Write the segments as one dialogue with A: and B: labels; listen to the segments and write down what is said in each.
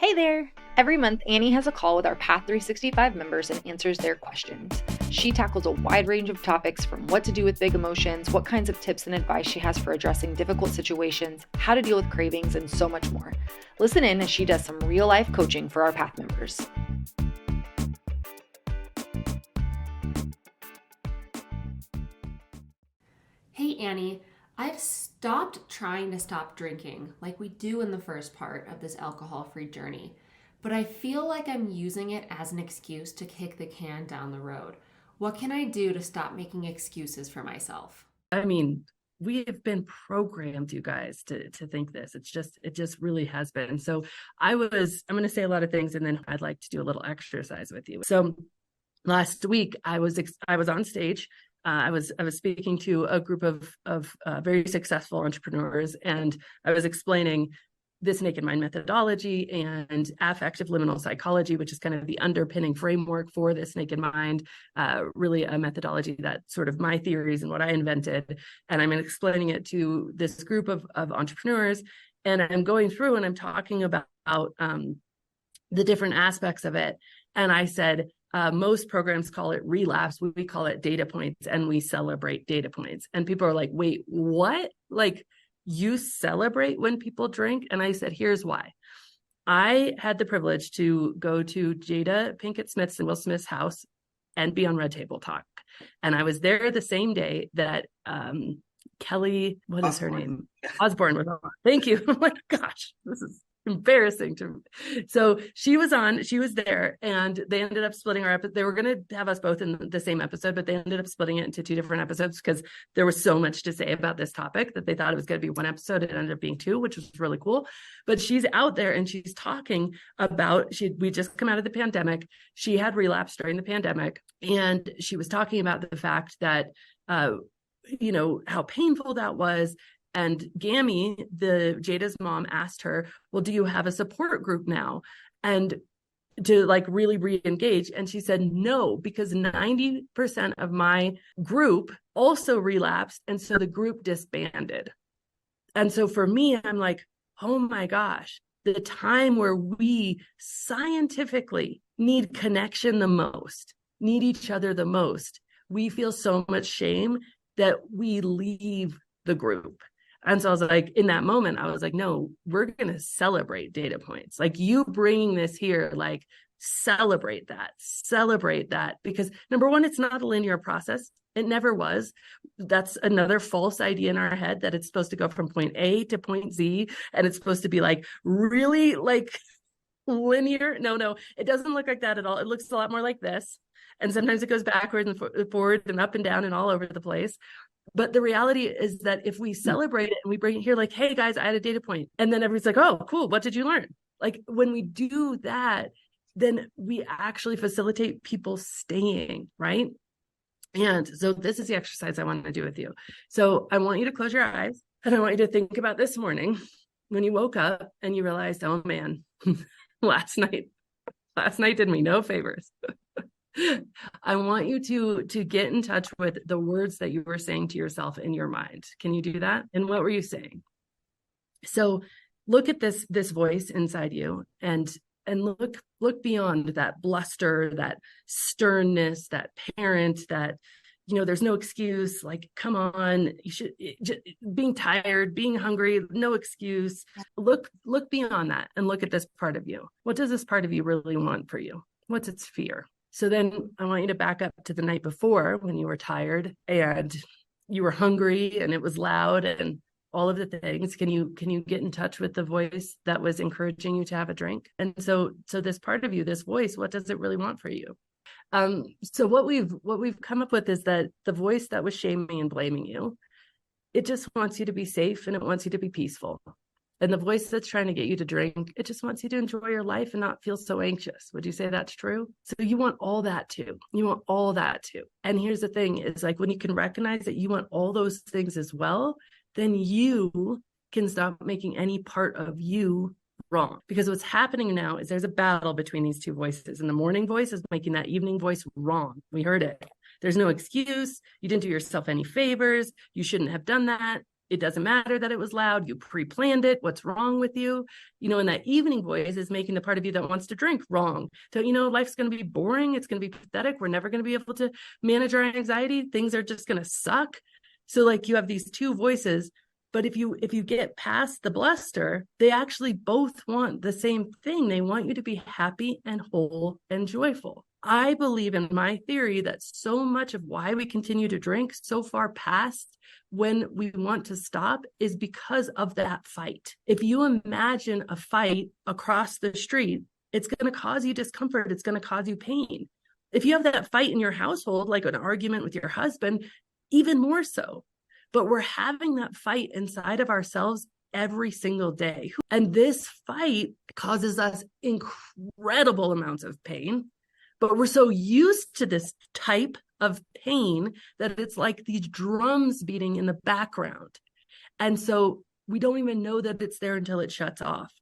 A: Hey there! Every month, Annie has a call with our Path 365 members and answers their questions. She tackles a wide range of topics from what to do with big emotions, what kinds of tips and advice she has for addressing difficult situations, how to deal with cravings, and so much more. Listen in as she does some real-life coaching for our Path members.
B: Hey Annie, I've stopped trying to stop drinking like we do in the first part of this alcohol-free journey, but I feel like I'm using it as an excuse to kick the can down the road. What can I do to stop making excuses for myself?
C: I mean, we have been programmed, you guys, to think this. It just really has been. So I'm going to say a lot of things, and then I'd like to do a little exercise with you. So last week I was on stage. I was speaking to a group of very successful entrepreneurs, and I was explaining this naked mind methodology and affective liminal psychology, which is kind of the underpinning framework for this naked mind, really a methodology that sort of my theories and what I invented. And I'm explaining it to this group of entrepreneurs, and I'm going through and I'm talking about the different aspects of it. And I said, most programs call it relapse. We call it data points, and we celebrate data points. And people are like, wait, what? Like, you celebrate when people drink? And I said, here's why. I had the privilege to go to Jada Pinkett Smith's and Will Smith's house and be on Red Table Talk. And I was there the same day that Kelly, what is her name? Osborne was on. Thank you. Oh my gosh, this is embarrassing to me. So she was there, and they ended up splitting our episode. They were going to have us both in the same episode, but they ended up splitting it into two different episodes because there was so much to say about this topic that they thought it was going to be one episode. It ended up being two, which was really cool. But she's out there and she's talking about, we just come out of the pandemic. She had relapsed during the pandemic, and she was talking about the fact that, how painful that was. And Gammy, Jada's mom, asked her, well, do you have a support group now? And to like really re-engage. And she said, no, because 90% of my group also relapsed. And so the group disbanded. And so for me, I'm like, oh my gosh, the time where we scientifically need connection the most, need each other the most, we feel so much shame that we leave the group. And so I was like, in that moment, I was like, no, we're going to celebrate data points. Like, you bringing this here, like, celebrate that. Because number one, it's not a linear process. It never was. That's another false idea in our head that it's supposed to go from point A to point Z. And it's supposed to be like really like linear. No, it doesn't look like that at all. It looks a lot more like this. And sometimes it goes backwards and forward and up and down and all over the place. But the reality is that if we celebrate it and we bring it here, like, hey guys, I had a data point. And then everybody's like, oh, cool. What did you learn? Like, when we do that, then we actually facilitate people staying, right? And so this is the exercise I want to do with you. So I want you to close your eyes, and I want you to think about this morning when you woke up and you realized, oh man, last night did me no favors. I want you to get in touch with the words that you were saying to yourself in your mind. Can you do that? And what were you saying? So look at this voice inside you, and look beyond that bluster, that sternness, that parent, that, there's no excuse. Like, come on, you should, being tired, being hungry, no excuse. Look beyond that and look at this part of you. What does this part of you really want for you? What's its fear? So then I want you to back up to the night before when you were tired and you were hungry and it was loud and all of the things. Can you get in touch with the voice that was encouraging you to have a drink? And so this part of you, this voice, what does it really want for you? So what we've come up with is that the voice that was shaming and blaming you, it just wants you to be safe and it wants you to be peaceful. And the voice that's trying to get you to drink, it just wants you to enjoy your life and not feel so anxious. Would you say that's true? So you want all that too. And here's the thing, is like, when you can recognize that you want all those things as well, then you can stop making any part of you wrong. Because what's happening now is there's a battle between these two voices. And the morning voice is making that evening voice wrong. We heard it. There's no excuse. You didn't do yourself any favors. You shouldn't have done that. It doesn't matter that it was loud. You pre-planned it. What's wrong with you? And that evening voice is making the part of you that wants to drink wrong. So, life's going to be boring. It's going to be pathetic. We're never going to be able to manage our anxiety. Things are just going to suck. So you have these two voices, but if you get past the bluster, they actually both want the same thing. They want you to be happy and whole and joyful. I believe in my theory that so much of why we continue to drink so far past when we want to stop is because of that fight. If you imagine a fight across the street, it's going to cause you discomfort. It's going to cause you pain. If you have that fight in your household, like an argument with your husband, even more so. But we're having that fight inside of ourselves every single day. And this fight causes us incredible amounts of pain. But we're so used to this type of pain that it's like these drums beating in the background. And so we don't even know that it's there until it shuts off.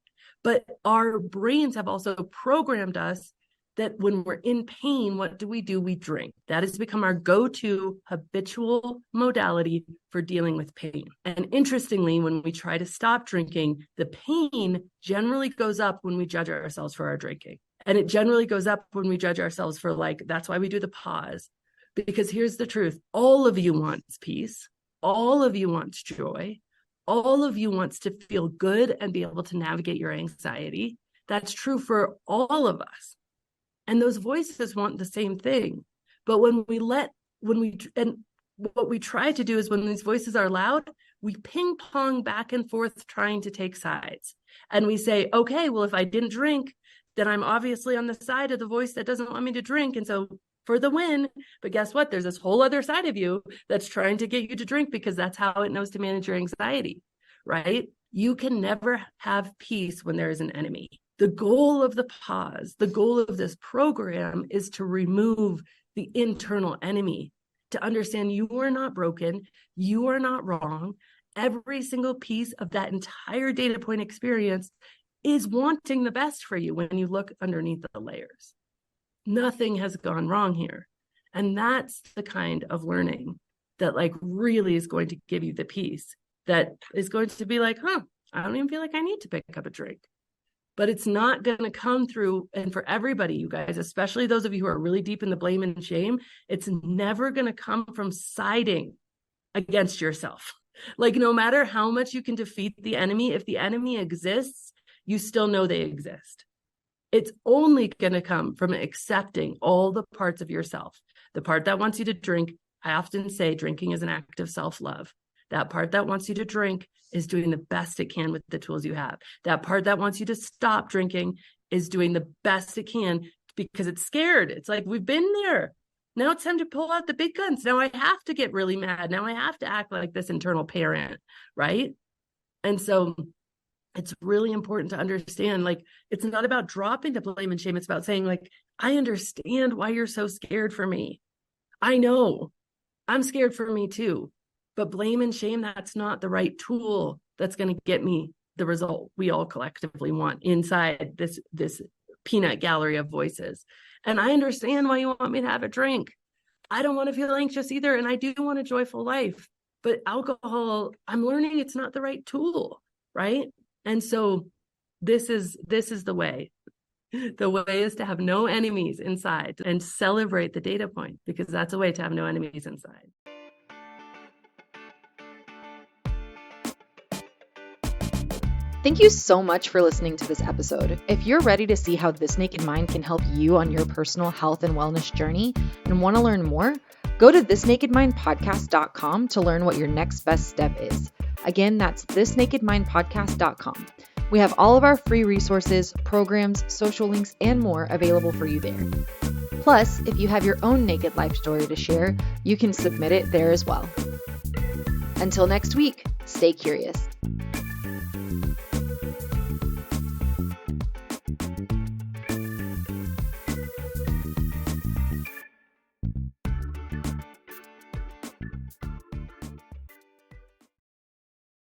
C: But our brains have also programmed us that when we're in pain, what do? We drink. That has become our go-to habitual modality for dealing with pain. And interestingly, when we try to stop drinking, the pain generally goes up when we judge ourselves for our drinking. And it generally goes up when we judge ourselves for that's why we do the pause. Because here's the truth. All of you wants peace. All of you wants joy. All of you wants to feel good and be able to navigate your anxiety. That's true for all of us. And those voices want the same thing. But what we try to do is when these voices are loud, we ping pong back and forth trying to take sides. And we say, okay, well, if I didn't drink, then I'm obviously on the side of the voice that doesn't want me to drink. And so for the win, but guess what? There's this whole other side of you that's trying to get you to drink because that's how it knows to manage your anxiety, right? You can never have peace when there is an enemy. The goal of the pause, the goal of this program is to remove the internal enemy, to understand you are not broken, you are not wrong. Every single piece of that entire data point experience is wanting the best for you when you look underneath the layers. Nothing has gone wrong here. And that's the kind of learning that really is going to give you the peace that is going to be I don't even feel like I need to pick up a drink. But it's not going to come through. And for everybody, you guys, especially those of you who are really deep in the blame and shame, it's never going to come from siding against yourself. No matter how much you can defeat the enemy, if the enemy exists, you still know they exist. It's only going to come from accepting all the parts of yourself. The part that wants you to drink, I often say drinking is an act of self-love. That part that wants you to drink is doing the best it can with the tools you have. That part that wants you to stop drinking is doing the best it can because it's scared. It's we've been there. Now it's time to pull out the big guns. Now I have to get really mad. Now I have to act like this internal parent, right? And so it's really important to understand, it's not about dropping the blame and shame. It's about saying, I understand why you're so scared for me. I know I'm scared for me too, but blame and shame, that's not the right tool that's going to get me the result we all collectively want inside this peanut gallery of voices. And I understand why you want me to have a drink. I don't want to feel anxious either. And I do want a joyful life, but alcohol, I'm learning it's not the right tool. Right. And so this is the way. The way is to have no enemies inside and celebrate the data point, because that's a way to have no enemies inside.
A: Thank you so much for listening to this episode. If you're ready to see how This Naked Mind can help you on your personal health and wellness journey and want to learn more, go to thisnakedmindpodcast.com to learn what your next best step is. Again, that's thisnakedmindpodcast.com. We have all of our free resources, programs, social links, and more available for you there. Plus, if you have your own naked life story to share, you can submit it there as well. Until next week, stay curious.